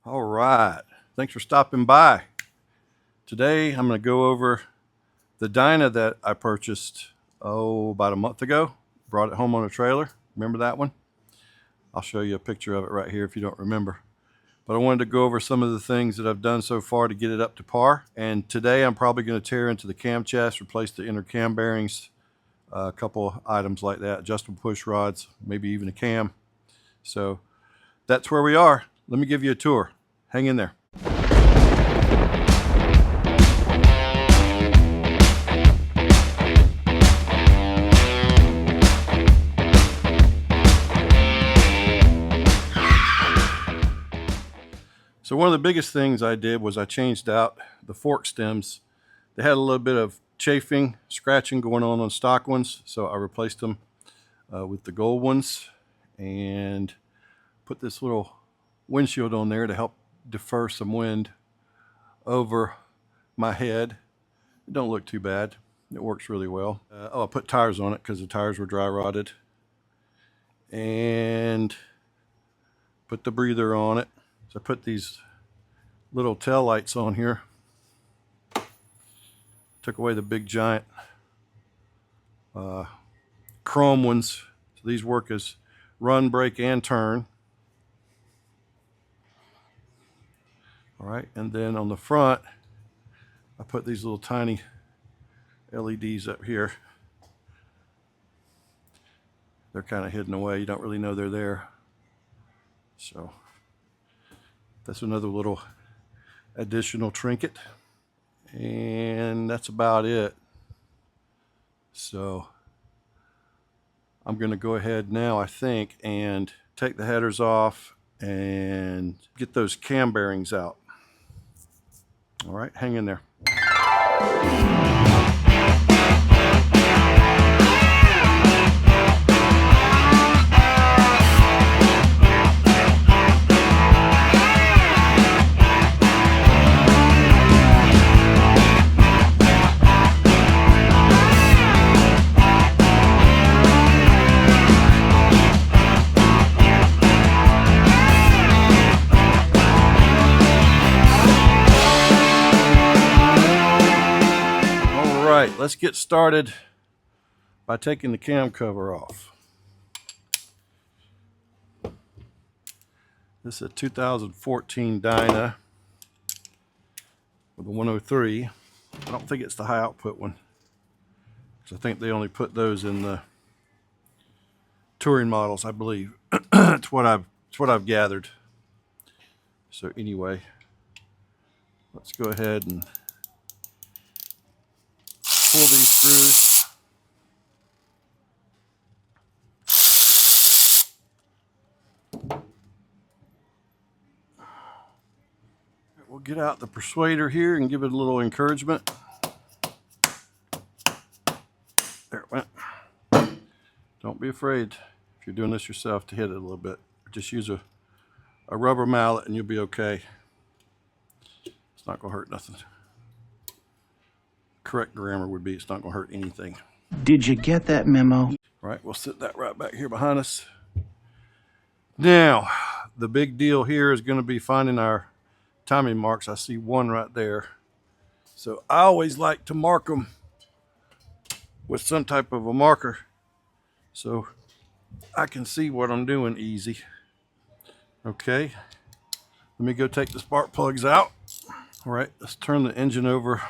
All right, thanks for stopping by. Today I'm going to go over the Dyna that I purchased about a month ago. Brought it home on a trailer. Remember that one? I'll show you a picture of it right here if you don't remember. But I wanted to go over some of the things that I've done so far to get it up to par. And today I'm probably going to tear into the cam chest, replace the inner cam bearings, a couple items like that, adjustable push rods, maybe even a cam. So that's where we are. Let me give you a tour. Hang in there. So one of the biggest things I did was I changed out the fork stems. They had a little bit of chafing, scratching going on stock ones, so I replaced them with the gold ones and put this little windshield on there to help defer some wind over my head. It don't look too bad. It works really well. I put tires on it because the tires were dry rotted, and put the breather on it. So I put these little tail lights on here. Took away the big giant chrome ones. So these work as run, brake, and turn. All right, and then on the front, I put these little tiny LEDs up here. They're kind of hidden away. You don't really know they're there. So that's another little additional trinket. And that's about it. So I'm going to go ahead now, I think, and take the headers off and get those cam bearings out. All right, hang in there. Let's get started by taking the cam cover off. This is a 2014 Dyna with a 103. I don't think it's the high output one, because I think they only put those in the touring models, I believe. It's what I've gathered. So anyway, let's go ahead and pull these screws. We'll get out the persuader here and give it a little encouragement. There it went. Don't be afraid, if you're doing this yourself, to hit it a little bit. Just use a rubber mallet and you'll be okay. It's not going to hurt nothing. Correct grammar would be, it's not going to hurt anything. Did you get that memo? All right, we'll sit that right back here behind us. Now, the big deal here is going to be finding our timing marks. I see one right there. So I always like to mark them with some type of a marker so I can see what I'm doing easy. Okay, let me go take the spark plugs out. All right, let's turn the engine over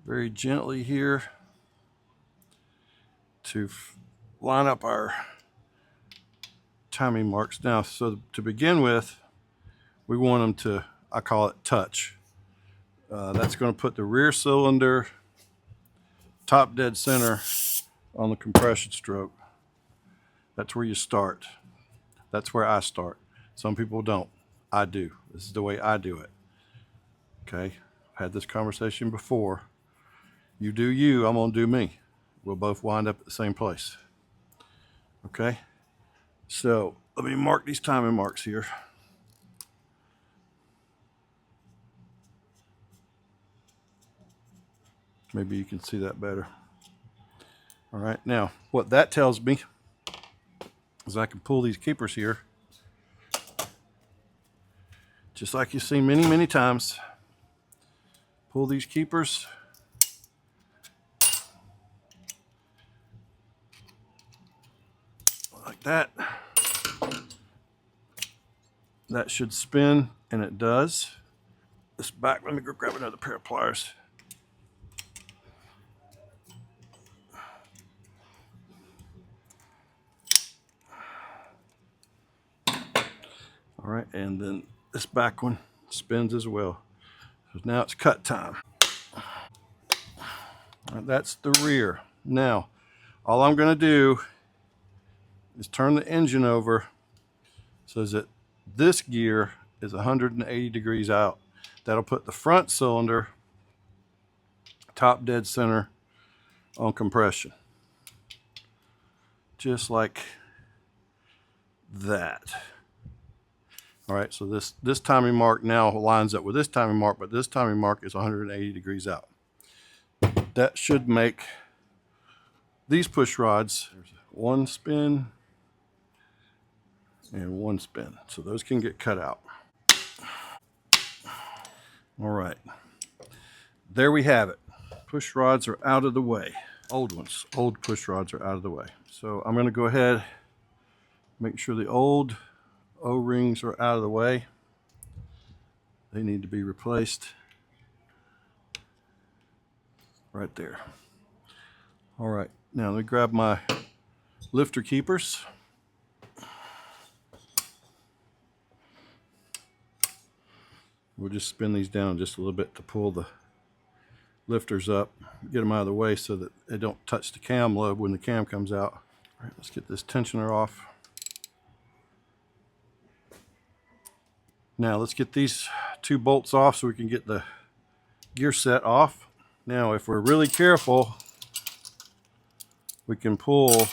very gently here to line up our timing marks. Now, so to begin with, we want them to, I call it touch. That's going to put the rear cylinder top dead center on the compression stroke. That's where you start. That's where I start. Some people don't. I do. This is the way I do it. Okay, I've had this conversation before. You do you, I'm gonna do me. We'll both wind up at the same place. Okay, so let me mark these timing marks here. Maybe you can see that better. All right, now what that tells me is I can pull these keepers here just like you've seen many, many times. Pull these keepers. Like that. That should spin, and it does. This back, let me go grab another pair of pliers. All right, and then this back one spins as well. So now it's cut time. All right, that's the rear. Now, all I'm gonna do is turn the engine over so that this gear is 180 degrees out. That'll put the front cylinder top dead center on compression. Just like that. All right, so this timing mark now lines up with this timing mark, but this timing mark is 180 degrees out. That should make these push rods, there's one spin and one spin. So those can get cut out. All right, there we have it. Push rods are out of the way. Old push rods are out of the way. So I'm gonna go ahead, make sure the old O-rings are out of the way. They need to be replaced right there. All right, now let me grab my lifter keepers. We'll just spin these down just a little bit to pull the lifters up, get them out of the way so that they don't touch the cam lobe when the cam comes out. All right, let's get this tensioner off. Now let's get these two bolts off so we can get the gear set off. Now if we're really careful, we can pull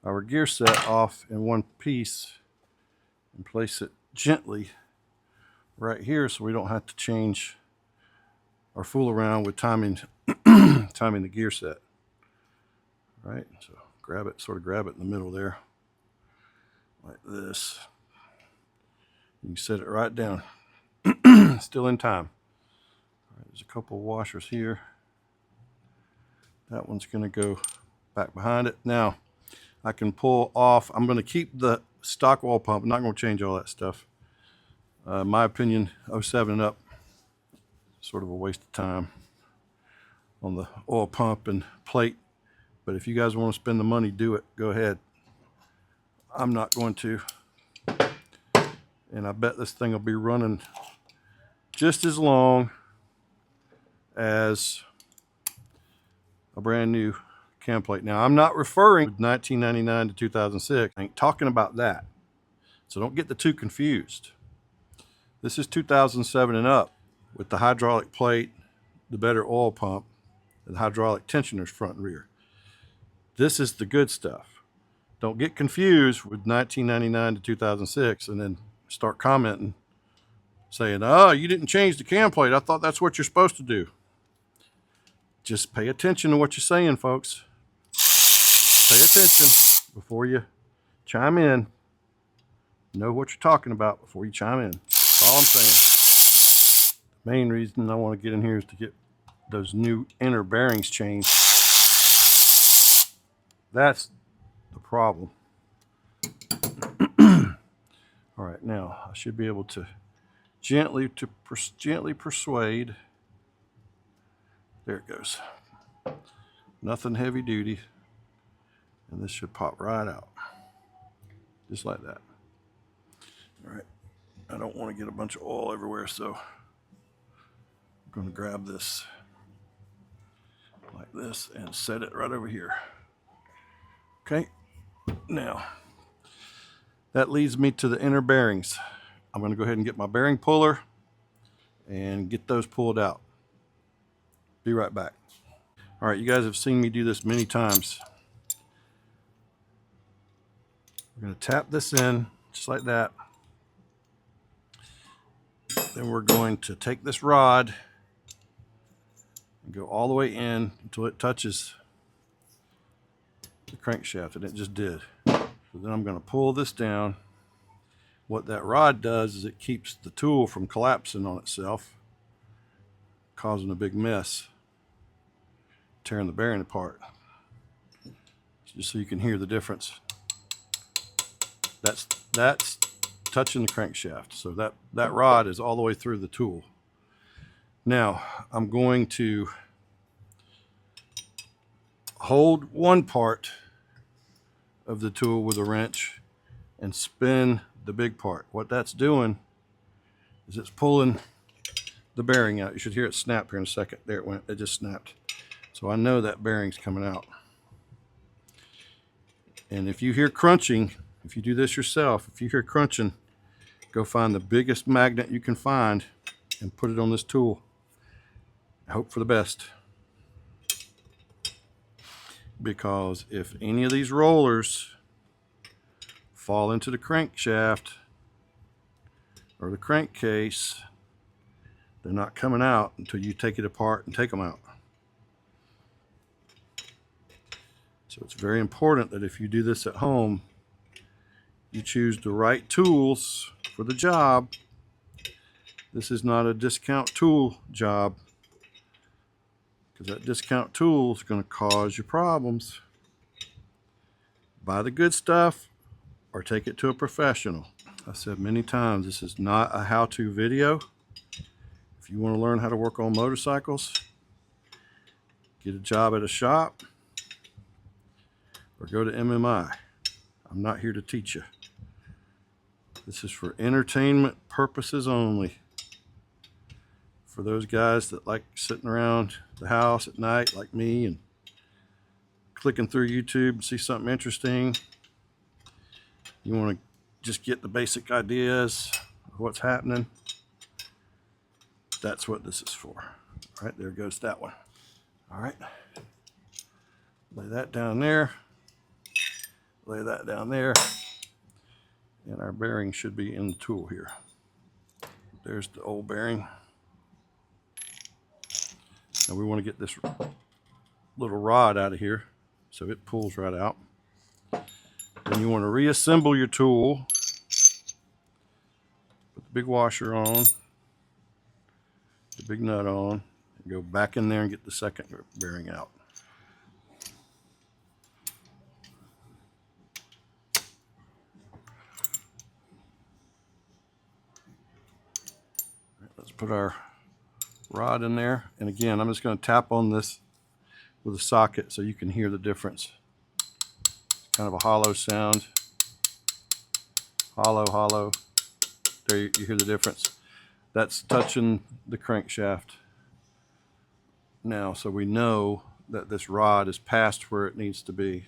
our gear set off in one piece and place it gently right here so we don't have to change or fool around with timing timing the gear set. All right, so grab it, sort of grab it in the middle there like this. You can set it right down. Still in time. All right, there's a couple of washers here. That one's going to go back behind it. Now I can pull off. I'm going to keep the stock oil pump. I'm not going to change all that stuff. My opinion, 07 and up, sort of a waste of time on the oil pump and plate. But if you guys want to spend the money, do it. Go ahead. I'm not going to. And I bet this thing will be running just as long as a brand new cam plate. Now, I'm not referring to 1999 to 2006. I ain't talking about that. So don't get the two confused. This is 2007 and up with the hydraulic plate, the better oil pump, and the hydraulic tensioners front and rear. This is the good stuff. Don't get confused with 1999 to 2006 and then start commenting saying, oh, you didn't change the cam plate. I thought that's what you're supposed to do. Just pay attention to what you're saying, folks. Pay attention before you chime in. Know what you're talking about before you chime in. That's all I'm saying. The main reason I want to get in here is to get those new inner bearings changed. That's the problem. All right, now I should be able to gently persuade. There it goes. Nothing heavy duty. And this should pop right out. Just like that. All right. I don't want to get a bunch of oil everywhere, so I'm going to grab this like this and set it right over here. Okay. Now, that leads me to the inner bearings. I'm going to go ahead and get my bearing puller and get those pulled out. Be right back. All right, you guys have seen me do this many times. We're going to tap this in just like that. Then we're going to take this rod and go all the way in until it touches the crankshaft, and it just did. So then I'm going to pull this down What that rod does is it keeps the tool from collapsing on itself, causing a big mess, tearing the bearing apart. Just so you can hear the difference. That's touching the crankshaft. So that rod is all the way through the tool. Now I'm going to hold one part of the tool with a wrench and spin the big part. What that's doing is it's pulling the bearing out. You should hear it snap here in a second. There it went. It just snapped. So I know that bearing's coming out. And if you hear crunching, if you do this yourself, if you hear crunching, go find the biggest magnet you can find and put it on this tool. I hope for the best. Because if any of these rollers fall into the crankshaft or the crankcase, they're not coming out until you take it apart and take them out. So it's very important that if you do this at home, you choose the right tools for the job. This is not a discount tool job, because that discount tool is going to cause you problems. Buy the good stuff or take it to a professional. I said many times, this is not a how-to video. If you want to learn how to work on motorcycles, get a job at a shop or go to MMI. I'm not here to teach you. This is for entertainment purposes only. For those guys that like sitting around the house at night like me and clicking through YouTube and see something interesting. You want to just get the basic ideas of what's happening. That's what this is for. All right, there goes that one. All right. Lay that down there. Lay that down there. And our bearing should be in the tool here. There's the old bearing. Now we want to get this little rod out of here so it pulls right out. Then you want to reassemble your tool. Put the big washer on, the big nut on, and go back in there and get the second bearing out. Let's put our rod in there. And again, I'm just going to tap on this with a socket so you can hear the difference. It's kind of a hollow sound. Hollow, hollow. There you hear the difference. That's touching the crankshaft now, so we know that this rod is past where it needs to be.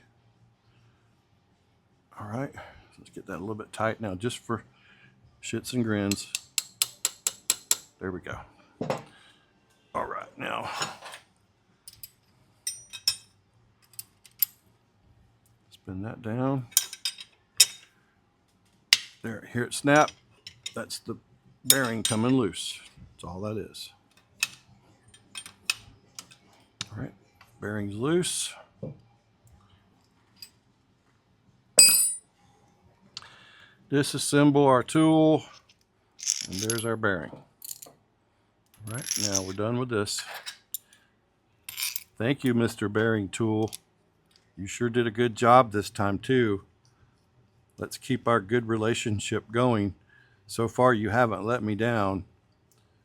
All right, let's get that a little bit tight now, just for shits and grins. There we go. All right, now spin that down. There, hear it snap. That's the bearing coming loose. That's all that is. All right, bearing's loose. Disassemble our tool, and there's our bearing. All right, now we're done with this. Thank you, Mr. Bearing Tool. You sure did a good job this time too. Let's keep our good relationship going. So far you haven't let me down.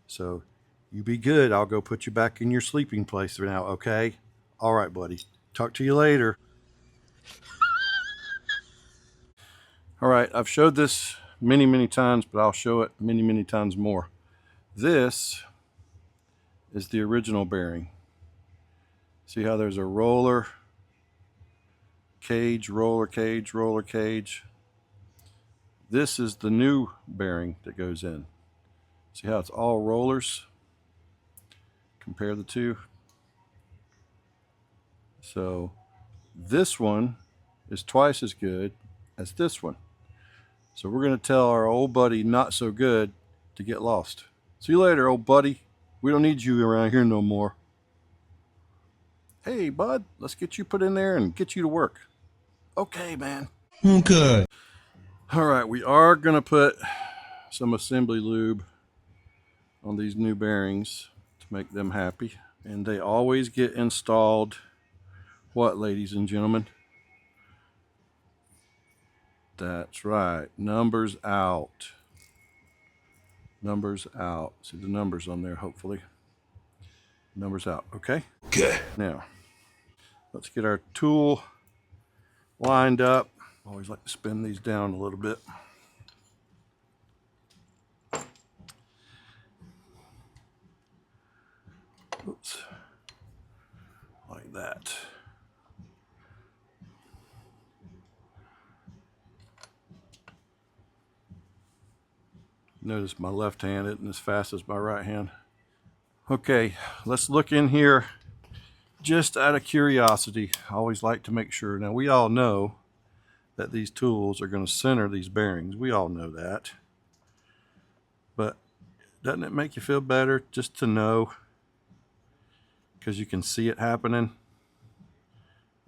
So you be good. I'll go put you back in your sleeping place for now, okay? All right, buddy. Talk to you later. All right, I've showed this many, many times, but I'll show it many, many times more. This is the original bearing. See how there's a roller cage, roller cage, roller cage. This is the new bearing that goes in. See how it's all rollers? Compare the two. So this one is twice as good as this one. So we're going to tell our old buddy not so good to get lost. See you later, old buddy. We don't need you around here no more. Hey, bud, let's get you put in there and get you to work. Okay, man. Okay. All right, we are going to put some assembly lube on these new bearings to make them happy. And they always get installed, what, ladies and gentlemen? That's right, numbers out. Numbers out. See the numbers on there, hopefully. Numbers out, okay? Okay. Now, let's get our tool lined up. Always like to spin these down a little bit. Oops. Like that. Notice my left hand isn't as fast as my right hand. Okay, let's look in here just out of curiosity. I always like to make sure. Now, we all know that these tools are going to center these bearings. We all know that. But doesn't it make you feel better just to know, because you can see it happening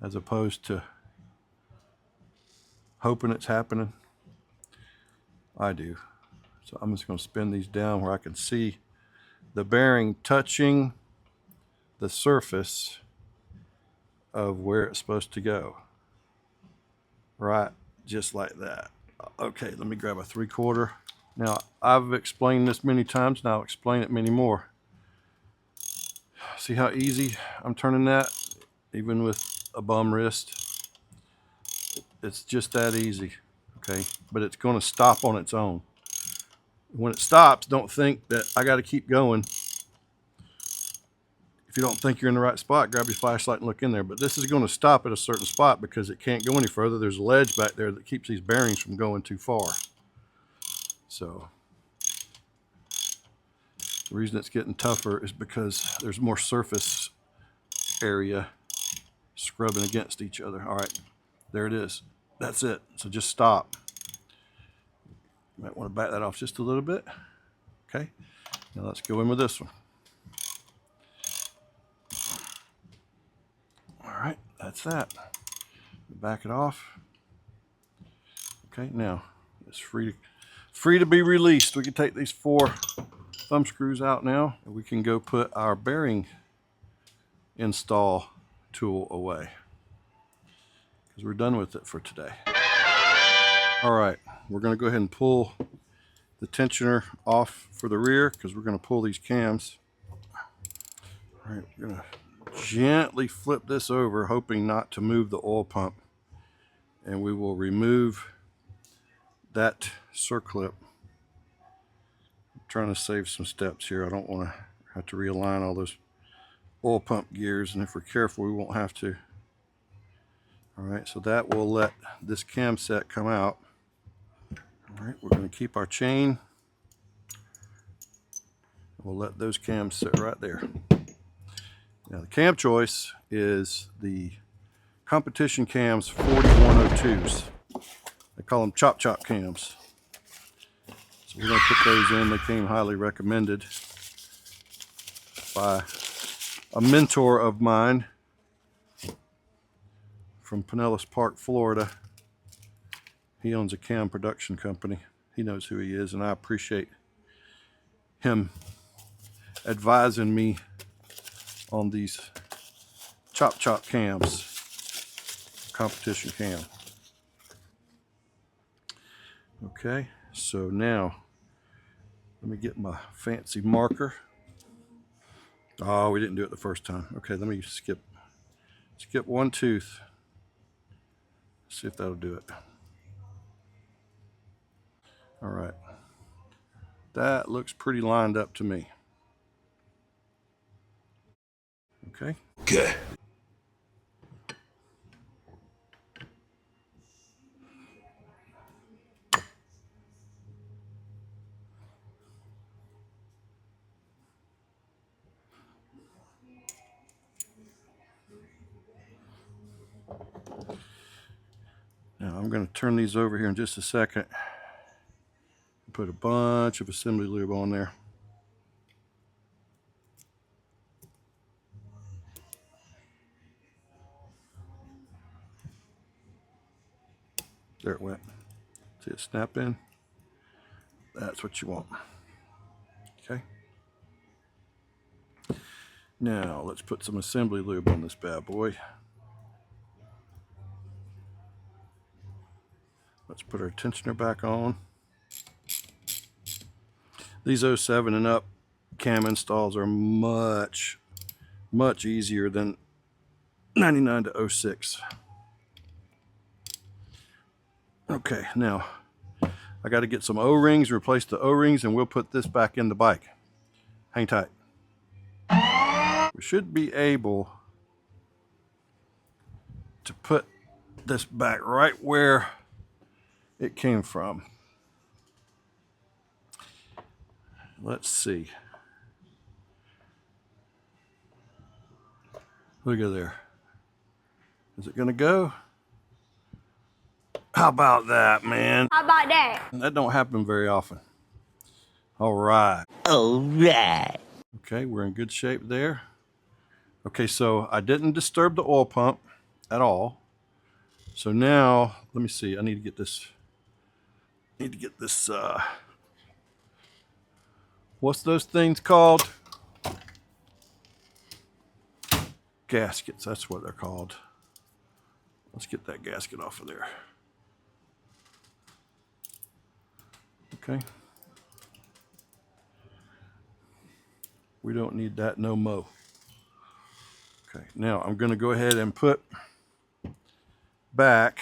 as opposed to hoping it's happening? I do. So I'm just going to spin these down where I can see the bearing touching the surface of where it's supposed to go. Right, just like that. Okay, let me grab a 3/4. Now, I've explained this many times, and I'll explain it many more. See how easy I'm turning that, even with a bum wrist? It's just that easy, okay? But it's going to stop on its own. When it stops, don't think that I got to keep going. If you don't think you're in the right spot, grab your flashlight and look in there. But this is going to stop at a certain spot because it can't go any further. There's a ledge back there that keeps these bearings from going too far. So the reason it's getting tougher is because there's more surface area scrubbing against each other. All right, there it is. That's it. So just stop. You might want to back that off just a little bit. Okay, now let's go in with this one. All right, that's that. Back it off. Okay, now it's free to be released. We can take these 4 thumb screws out now, and we can go put our bearing install tool away because we're done with it for today. All right, we're going to go ahead and pull the tensioner off for the rear because we're going to pull these cams. All right, we're going to gently flip this over, hoping not to move the oil pump, and we will remove that circlip. I'm trying to save some steps here. I don't want to have to realign all those oil pump gears, and if we're careful, we won't have to. All right, so that will let this cam set come out. All right, we're going to keep our chain. We'll let those cams sit right there. Now, the cam choice is the competition cams 4102s. They call them chop cams. So we're going to put those in. They came highly recommended by a mentor of mine from Pinellas Park, Florida. He owns a cam production company. He knows who he is, and I appreciate him advising me on these chop cams, competition cam. Okay, so now let me get my fancy marker. Oh, we didn't do it the first time. Okay, let me skip one tooth. See if that'll do it. All right, that looks pretty lined up to me. Okay. Okay. Now I'm going to turn these over here in just a second. Put a bunch of assembly lube on there. There it went. See it snap in? That's what you want. Okay. Now let's put some assembly lube on this bad boy. Let's put our tensioner back on. These 07 and up cam installs are much easier than 99 to 06. Okay, now I got to get some O-rings, replace the O-rings, and we'll put this back in the bike. Hang tight. We should be able to put this back right where it came from. Let's see. Look at there. Is it gonna go? How about that, man? How about that? That don't happen very often. All right. All right. Okay, we're in good shape there. Okay, so I didn't disturb the oil pump at all. So now, let me see. I need to get this. What's those things called? Gaskets. That's what they're called. Let's get that gasket off of there. Okay. We don't need that no mo. Okay, now I'm going to go ahead and put back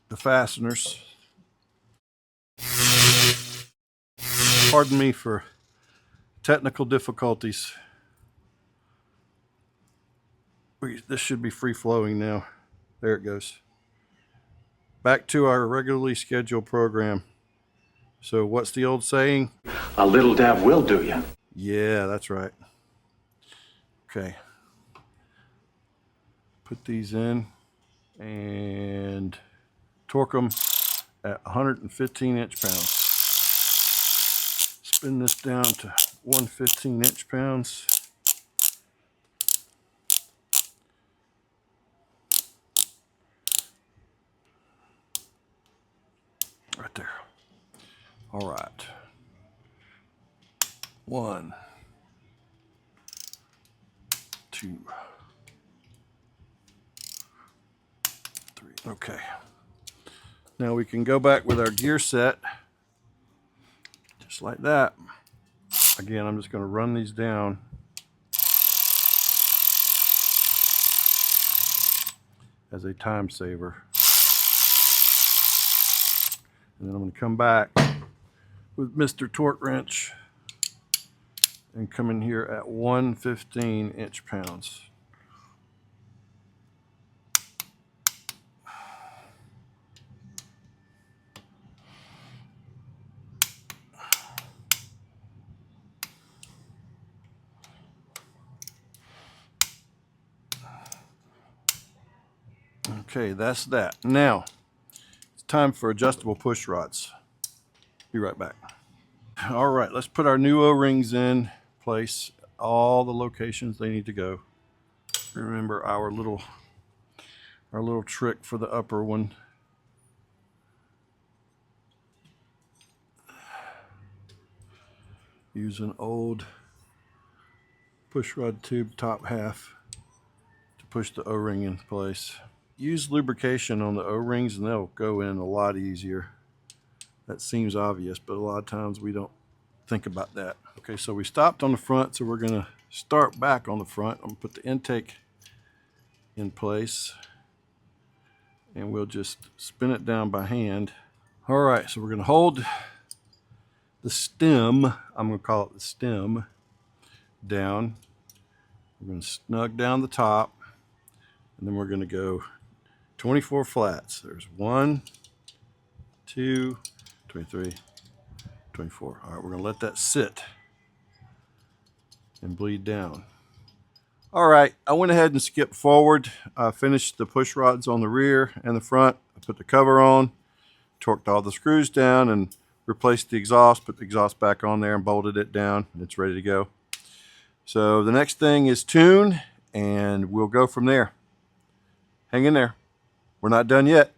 the fasteners. Pardon me for technical difficulties. This should be free flowing now. There it goes. Back to our regularly scheduled program. So what's the old saying? A little dab will do you. Yeah, that's right. Okay. Put these in and torque them at 115 inch-pounds. Spin this down to 115 inch-pounds. Right there. All right. 1, 2, 3. Okay. Now we can go back with our gear set, just like that. Again, I'm just going to run these down. As a time saver. And then I'm going to come back with Mr. Torque Wrench and come in here at 115 inch-pounds. Okay, that's that. Now, it's time for adjustable push rods. Be right back. All right, let's put our new O-rings in place. All the locations they need to go. Remember our little trick for the upper one. Use an old push rod tube top half to push the O-ring in place. Use lubrication on the O-rings and they'll go in a lot easier. That seems obvious, but a lot of times we don't think about that. Okay, so we stopped on the front, so we're gonna start back on the front. I'm gonna put the intake in place and we'll just spin it down by hand. All right, so we're gonna hold the stem, I'm gonna call it the stem, down. We're gonna snug down the top and then we're gonna go 24 flats. There's 1, 2, 23, 24. All right, we're gonna let that sit and bleed down. All right, I went ahead and skipped forward. I finished the push rods on the rear and the front. I put the cover on, torqued all the screws down and replaced the exhaust, put the exhaust back on there and bolted it down. It's ready to go. So the next thing is tune and we'll go from there. Hang in there. We're not done yet.